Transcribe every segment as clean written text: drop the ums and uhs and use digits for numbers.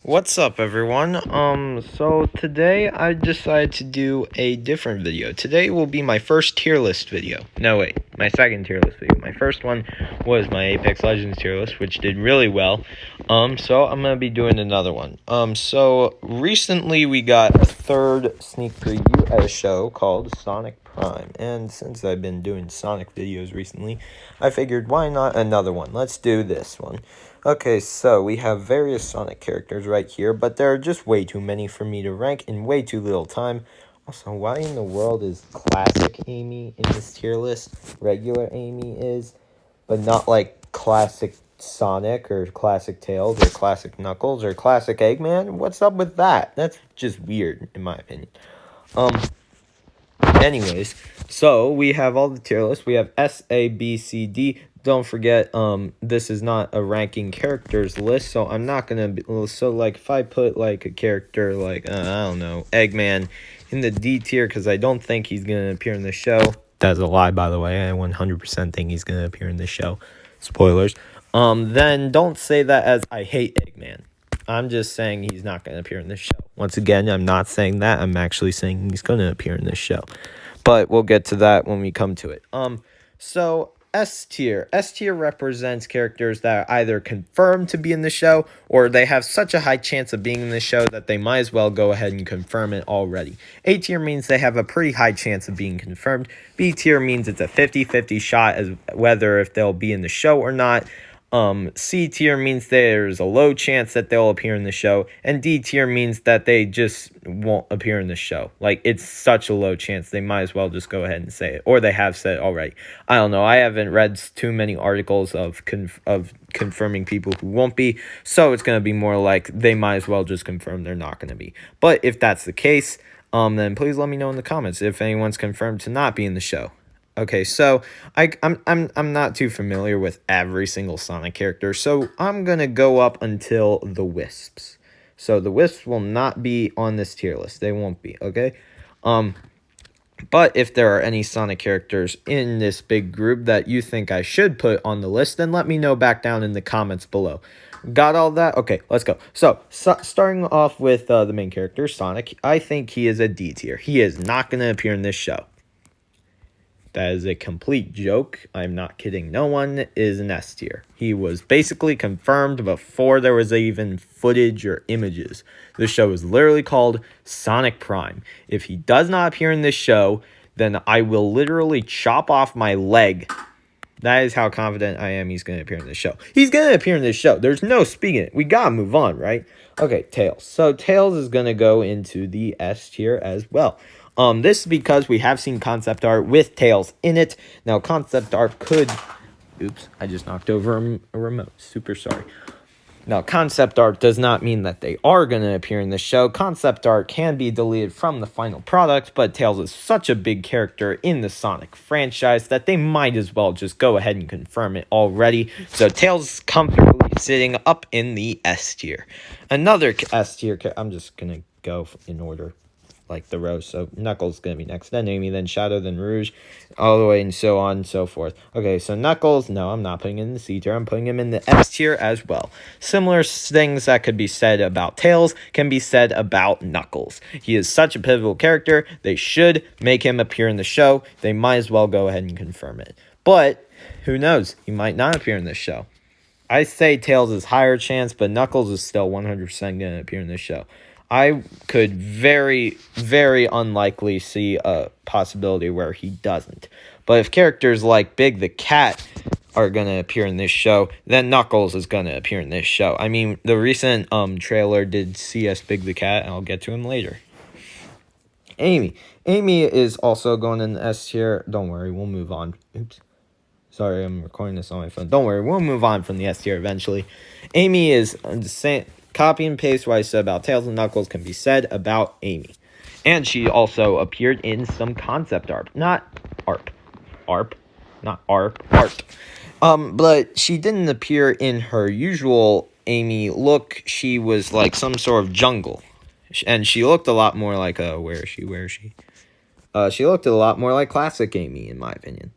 What's up, everyone? So today I decided to do a different video. Today will be my first tier list video. No, wait, my second tier list video. My first one was my Apex Legends tier list, which did really well. So I'm gonna be doing another one. So recently we got a third sneak preview at a show called Sonic Prime, and since I've been doing Sonic videos recently, I figured why not another one? Let's do this one. Okay, so we have various Sonic characters right here, but there are just way too many for me to rank in way too little time. Also, why in the world is Classic Amy in this tier list? Regular Amy is, but not like Classic Sonic or Classic Tails or Classic Knuckles or Classic Eggman? What's up with that? That's just weird, in my opinion. Anyways, so we have all the tier lists. We have S, A, B, C, D. Don't forget, this is not a ranking characters list, so I'm not gonna be, so like if I put like a character like, I don't know, Eggman in the D tier, because I don't think he's gonna appear in the show. That's a lie, by the way. I 100% think he's gonna appear in the show. Spoilers. Then don't say that as I hate Eggman. I'm just saying he's not going to appear in this show. Once again, I'm not saying that. I'm actually saying he's going to appear in this show. But we'll get to that when we come to it. So S tier. S tier represents characters that are either confirmed to be in the show or they have such a high chance of being in the show that they might as well go ahead and confirm it already. A tier means they have a pretty high chance of being confirmed. B tier means it's a 50-50 shot as whether if they'll be in the show or not. C tier means there's a low chance that they'll appear in the show, and D tier means that they just won't appear in the show. Like, it's such a low chance, they might as well just go ahead and say it, or they have said it already. I don't know, I haven't read too many articles of confirming people who won't be, so it's going to be more like they might as well just confirm they're not going to be. But if that's the case, then please let me know in the comments if anyone's confirmed to not be in the show. Okay, so I'm not too familiar with every single Sonic character, so I'm gonna go up until the Wisps. So the Wisps will not be on this tier list. They won't be, okay? But if there are any Sonic characters in this big group that you think I should put on the list, then let me know back down in the comments below. Got all that? Okay, let's go. So starting off with the main character, Sonic, I think he is a D tier. He is not gonna appear in this show. That is a complete joke. I'm not kidding. No one is an S tier. He was basically confirmed before there was even footage or images. The show is literally called Sonic Prime. If he does not appear in this show, then I will literally chop off my leg. That is how confident I am he's going to appear in this show. He's going to appear in this show. There's no speaking it. We got to move on, right? Okay, Tails. So Tails is going to go into the S tier as well. This is because we have seen concept art with Tails in it. Now, concept art could... Oops, I just knocked over a remote. Super sorry. Now, concept art does not mean that they are going to appear in the show. Concept art can be deleted from the final product, but Tails is such a big character in the Sonic franchise that they might as well just go ahead and confirm it already. So Tails is comfortably sitting up in the S tier. Another S tier, I'm just going to go in order, like the row. So Knuckles is going to be next, then Amy, then Shadow, then Rouge, all the way, and so on and so forth. Okay, so Knuckles, no, I'm not putting him in the C tier. I'm putting him in the S tier as well. Similar things that could be said about Tails can be said about Knuckles. He is such a pivotal character. They should make him appear in the show. They might as well go ahead and confirm it. But who knows? He might not appear in this show. I say Tails is higher chance, but Knuckles is still 100% going to appear in this show. I could very, very unlikely see a possibility where he doesn't. But if characters like Big the Cat are going to appear in this show, then Knuckles is going to appear in this show. I mean, the recent trailer did see us Big the Cat, and I'll get to him later. Amy. Amy is also going in the S tier. Don't worry, we'll move on. Oops. Sorry, I'm recording this on my phone. Don't worry, we'll move on from the S tier eventually. Amy is the same. Copy and paste what I said about Tails and Knuckles can be said about Amy. And she also appeared in some concept art. Not art. Art. Not art. Art. But she didn't appear in her usual Amy look. She was like some sort of jungle. And she looked a lot more like where is she? She looked a lot more like classic Amy, in my opinion.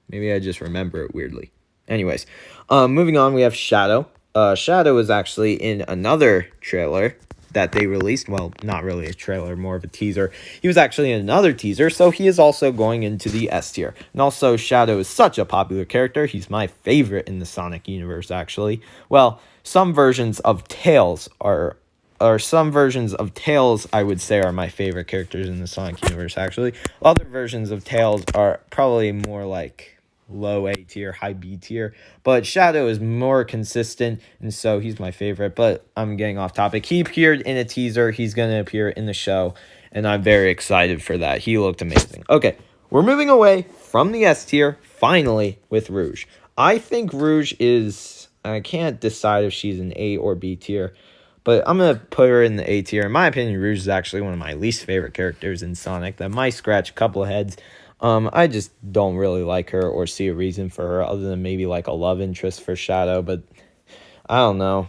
Maybe I just remember it weirdly. Anyways, moving on, we have Shadow. Shadow is actually in another trailer that they released. Well, not really a trailer, more of a teaser. He was actually in another teaser, so he is also going into the S tier. And also, Shadow is such a popular character. He's my favorite in the Sonic universe, actually. Well, some versions of Tails are... Or some versions of Tails, I would say, are my favorite characters in the Sonic universe, actually. Other versions of Tails are probably more like low A tier, high B tier. But Shadow is more consistent, and so he's my favorite. But I'm getting off topic. He appeared in a teaser. He's going to appear in the show, and I'm very excited for that. He looked amazing. Okay, we're moving away from the S tier, finally, with Rouge. I think Rouge is... I can't decide if she's an A or B tier. But I'm going to put her in the A tier. In my opinion, Rouge is actually one of my least favorite characters in Sonic. That might scratch a couple of heads. I just don't really like her or see a reason for her other than maybe like a love interest for Shadow. But I don't know.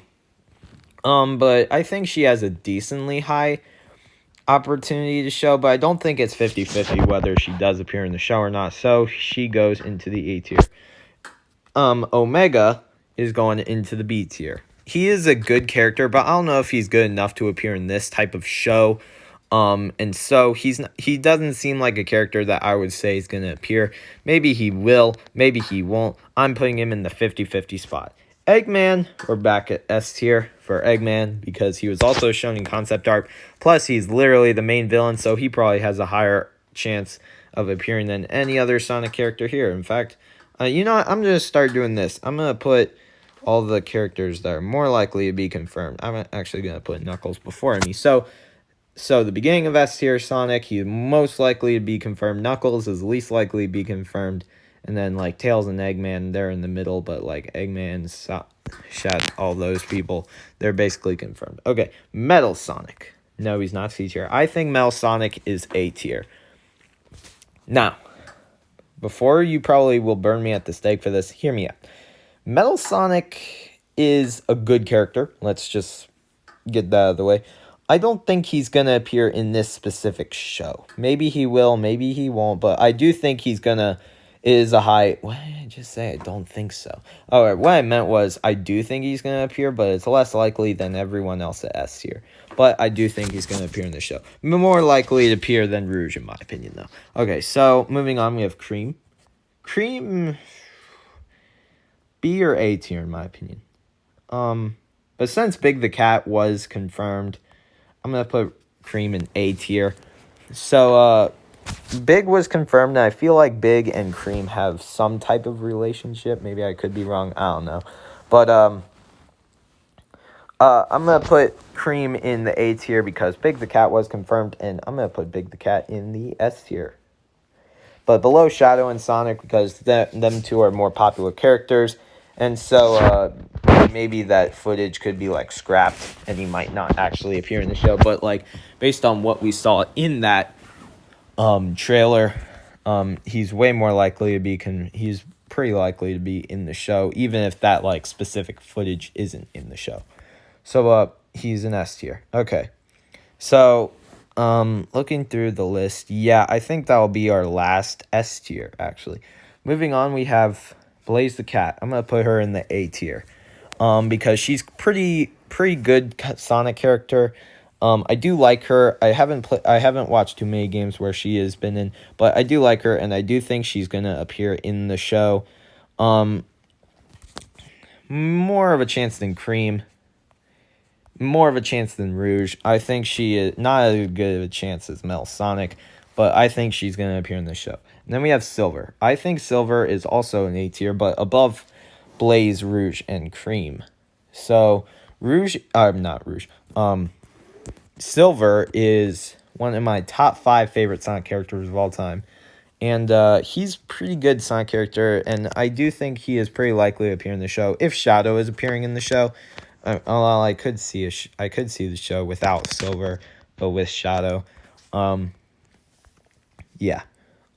But I think she has a decently high opportunity to show. But I don't think it's 50-50 whether she does appear in the show or not. So she goes into the A tier. Omega is going into the B tier. He is a good character, but I don't know if he's good enough to appear in this type of show. And so he doesn't seem like a character that I would say is going to appear. Maybe he will, maybe he won't. I'm putting him in the 50-50 spot. Eggman, we're back at S tier for Eggman because he was also shown in concept art. Plus, he's literally the main villain, so he probably has a higher chance of appearing than any other Sonic character here. In fact, you know what? I'm going to start doing this. I'm going to put all the characters that are more likely to be confirmed. I'm actually going to put Knuckles before me. So the beginning of S tier Sonic, he's most likely to be confirmed. Knuckles is least likely to be confirmed. And then, like, Tails and Eggman, they're in the middle. But, like, Eggman, Shat, all those people, they're basically confirmed. Okay, Metal Sonic. No, he's not C tier. I think Metal Sonic is A tier. Now, before you probably will burn me at the stake for this, hear me out. Metal Sonic is a good character. Let's just get that out of the way. I don't think he's going to appear in this specific show. Maybe he will, maybe he won't, but I do think he's going to... is a high... What did I just say? I don't think so. Alright, what I meant was I do think he's going to appear, but it's less likely than everyone else at S tier. But I do think he's going to appear in the show. More likely to appear than Rouge, in my opinion, though. Okay, so moving on, we have Cream. Cream... B or A tier, in my opinion. But since Big the Cat was confirmed, I'm going to put Cream in A tier. So, Big was confirmed, and I feel like Big and Cream have some type of relationship. Maybe I could be wrong. I don't know. But, I'm going to put Cream in the A tier because Big the Cat was confirmed, and I'm going to put Big the Cat in the S tier. But below Shadow and Sonic because them two are more popular characters. And so maybe that footage could be like scrapped and he might not actually appear in the show. But like based on what we saw in that trailer, he's way more likely to be he's pretty likely to be in the show, even if that like specific footage isn't in the show. So he's an S tier. Okay. So looking through the list, yeah, I think that will be our last S tier actually. Moving on, we have Blaze the Cat. I'm going to put her in the A tier because she's pretty good Sonic character. I do like her. I haven't watched too many games where she has been in, but I do like her, and I do think she's going to appear in the show. More of a chance than Cream. More of a chance than Rouge. I think she is not as good of a chance as Metal Sonic, but I think she's going to appear in the show. And then we have Silver. I think Silver is also an A tier, but above Blaze, Rouge, and Cream. So, Silver is one of my top 5 favorite Sonic characters of all time. And he's pretty good Sonic character, and I do think he is pretty likely to appear in the show. If Shadow is appearing in the show, I could see the show without Silver, but with Shadow. Yeah.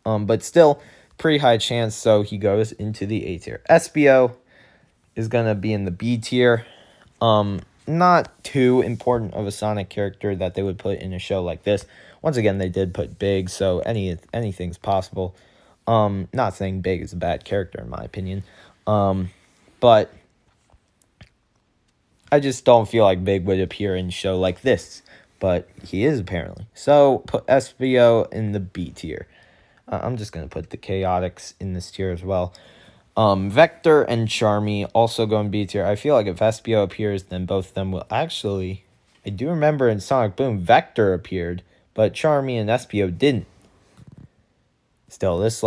But still, pretty high chance, so he goes into the A tier. SBO is going to be in the B tier. Not too important of a Sonic character that they would put in a show like this. Once again, they did put Big, so anything's possible. Not saying Big is a bad character, in my opinion. But I just don't feel like Big would appear in a show like this, but he is apparently. So put SBO in the B tier. I'm just gonna put the Chaotix in this tier as well. Vector and Charmy also go in B tier. I feel like if SBO appears, then both of them will actually. I do remember in Sonic Boom, Vector appeared, but Charmy and SBO didn't. Still, this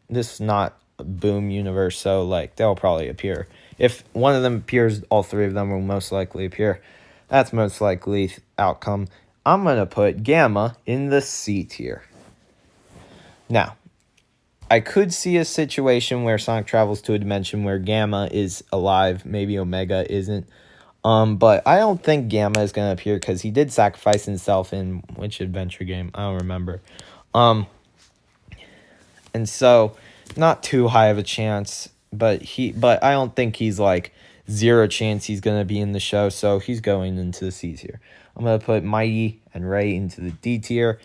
is not a Boom universe, so like they'll probably appear. If one of them appears, all three of them will most likely appear. That's most likely outcome. I'm gonna put Gamma in the C tier. Now, I could see a situation where Sonic travels to a dimension where Gamma is alive, maybe Omega isn't. But I don't think Gamma is gonna appear because he did sacrifice himself in which adventure game? I don't remember. And so not too high of a chance, but I don't think he's like zero chance he's gonna be in the show, so he's going into the C tier. I'm gonna put Mighty and Ray into the D tier.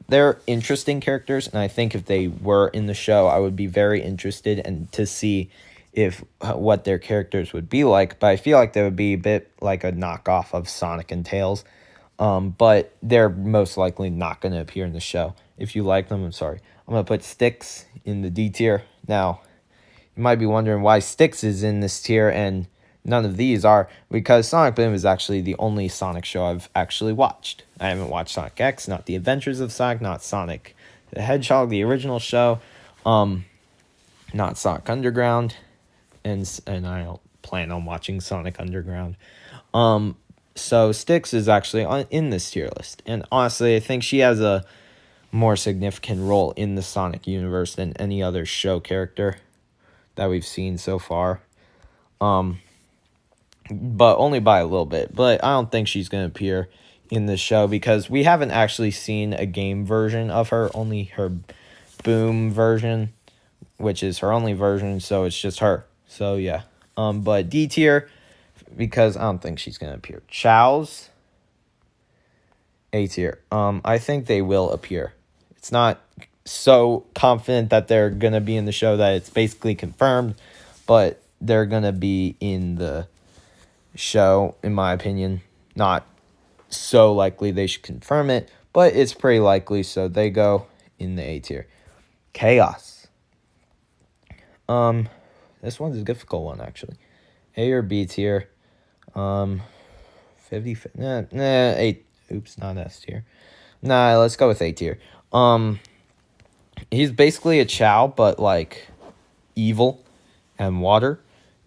They're interesting characters, and I think if they were in the show, I would be very interested and to see if what their characters would be like. But I feel like they would be a bit like a knockoff of Sonic and Tails. But they're most likely not going to appear in the show. If you like them, I'm sorry. I'm going to put Styx in the D tier. Now, you might be wondering why Styx is in this tier and none of these are, because Sonic Boom is actually the only Sonic show I've actually watched. I haven't watched Sonic X, not The Adventures of Sonic, not Sonic the Hedgehog, the original show, not Sonic Underground, and I don't plan on watching Sonic Underground. So Styx is actually in this tier list, and honestly, I think she has a more significant role in the Sonic universe than any other show character that we've seen so far. But only by a little bit. But I don't think she's going to appear in the show because we haven't actually seen a game version of her, only her Boom version, which is her only version, so it's just her. So yeah. But D tier, because I don't think she's going to appear. Chow's A tier. I think they will appear. It's not so confident that they're going to be in the show that it's basically confirmed, but they're going to be in the show, in my opinion. Not so likely they should confirm it, but it's pretty likely, so they go in the A tier. Chaos. This one's a difficult one, actually. A or B tier. 50, A. Oops, not S tier. Nah, let's go with A tier. He's basically a Chow, but like evil and water.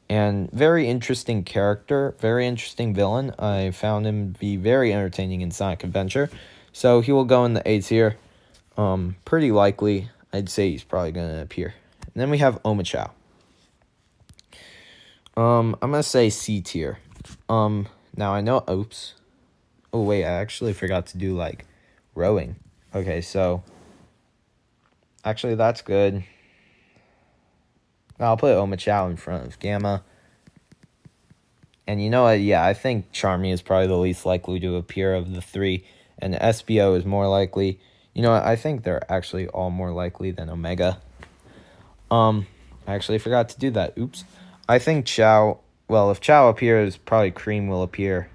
And very interesting character, very interesting villain. I found him to be very entertaining in Sonic Adventure. So he will go in the A tier. Pretty likely, I'd say he's probably going to appear. And then we have Omochao. I'm going to say C tier. Now I know, oops. Oh, wait, I actually forgot to do, like, rowing. Okay, so, actually, that's good. I'll put Omochao in front of Gamma. And you know what? Yeah, I think Charmy is probably the least likely to appear of the three. And SBO is more likely. You know what? I think they're actually all more likely than Omega. I actually forgot to do that. Oops. I think Chow... Well, if Chow appears, probably Cream will appear.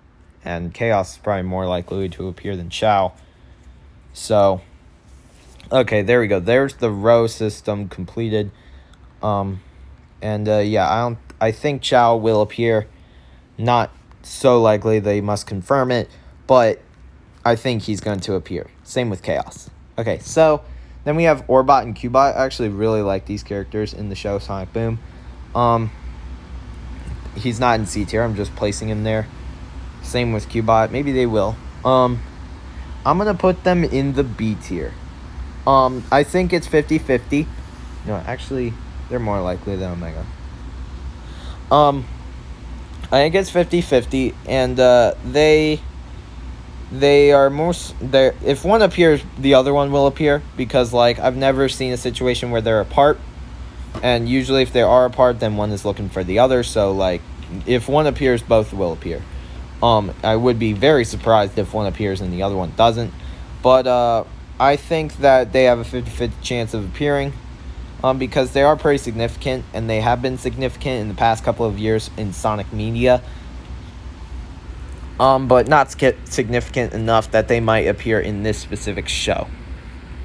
And Chaos is probably more likely to appear than Chow. So... Okay, there we go. There's the row system completed. Yeah, I think Chow will appear. Not so likely they must confirm it, but I think he's going to appear. Same with Chaos. Okay, so then we have Orbot and Cubot. I actually really like these characters in the show Sonic Boom. He's not in C tier. I'm just placing him there. Same with Cubot. Maybe they will. I'm going to put them in the B tier. I think it's 50-50. No, actually, they're more likely than Omega. I think it's 50-50, and they are most... If one appears, the other one will appear, because, like, I've never seen a situation where they're apart, and usually if they are apart, then one is looking for the other, so, like, if one appears, both will appear. I would be very surprised if one appears and the other one doesn't, but, I think that they have a 50-50 chance of appearing, because they are pretty significant, and they have been significant in the past couple of years in Sonic media. but not significant enough that they might appear in this specific show.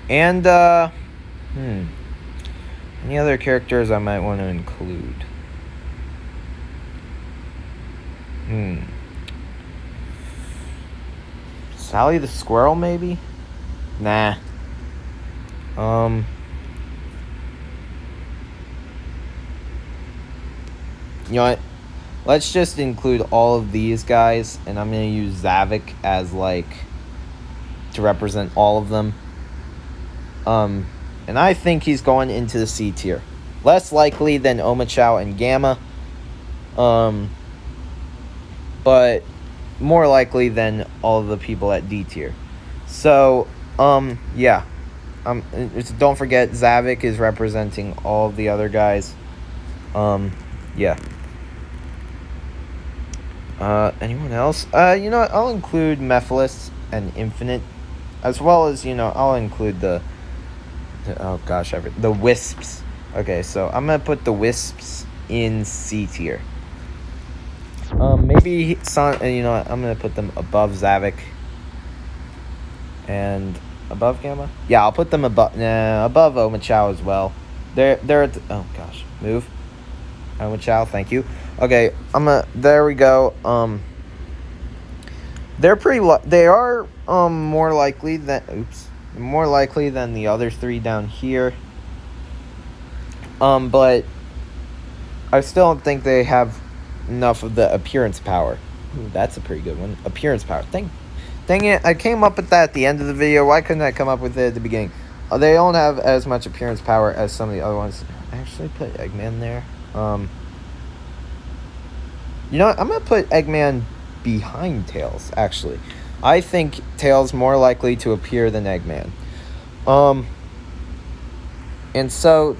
And, any other characters I might want to include? Sally the Squirrel, maybe? Nah. You know what? Let's just include all of these guys, and I'm going to use Zavik as, like, to represent all of them. And I think he's going into the C tier. Less likely than Omochao and Gamma. But more likely than all of the people at D tier. So, yeah. Don't forget, Zavik is representing all of the other guys. Yeah. Anyone else? You know what? I'll include Mephiles and Infinite. As well as, you know, I'll include the Wisps. Okay, so I'm gonna put the Wisps in C tier. Maybe you know what? I'm gonna put them above Zavik. And above Gamma? Yeah, I'll put them above Omochao as well. They're at the, oh gosh, move. Omochao, thank you. Okay, there we go. They are more likely than the other three down here. But I still don't think they have enough of the appearance power. Ooh, that's a pretty good one. Appearance power. Dang it, I came up with that at the end of the video. Why couldn't I come up with it at the beginning? They don't have as much appearance power as some of the other ones. I actually put Eggman there. You know what? I'm going to put Eggman behind Tails, actually. I think Tails more likely to appear than Eggman. And so,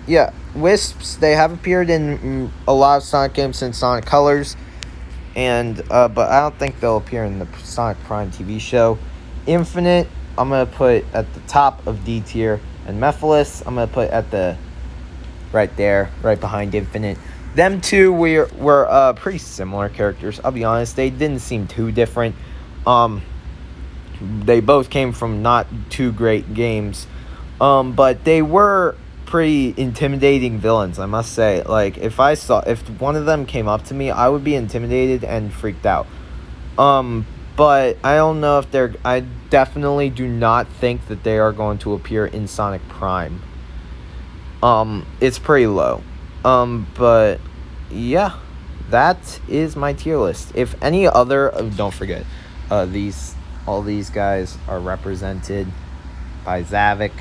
yeah, Wisps, they have appeared in a lot of Sonic games since Sonic Colors. And, but I don't think they'll appear in the Sonic Prime TV show. Infinite, I'm going to put at the top of D tier. And Mephiles, I'm going to put at the, right there, right behind Infinite. Them two were pretty similar characters. I'll be honest, they didn't seem too different. They both came from not too great games. But they were pretty intimidating villains, I must say. Like, if one of them came up to me, I would be intimidated and freaked out. But I don't know if I definitely do not think that they are going to appear in Sonic Prime. It's pretty low. But yeah, that is my tier list. If any other, don't forget, all these guys are represented by Zavik.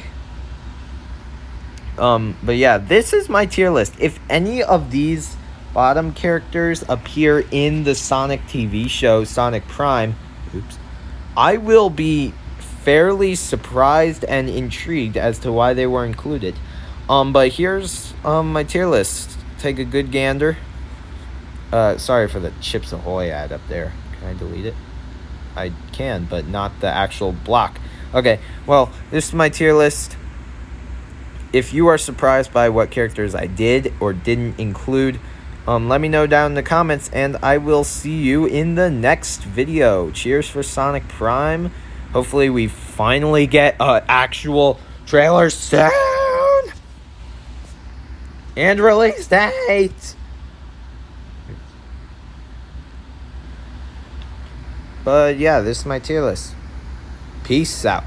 But yeah, this is my tier list. If any of these bottom characters appear in the Sonic TV show, Sonic Prime, I will be fairly surprised and intrigued as to why they were included. But here's my tier list. Take a good gander. Sorry for the Chips Ahoy ad up there. Can I delete it? I can, but not the actual block. Okay, well, this is my tier list. If you are surprised by what characters I did or didn't include, let me know down in the comments, and I will see you in the next video. Cheers for Sonic Prime. Hopefully we finally get an actual trailer soon. And release date. But yeah, this is my tier list. Peace out.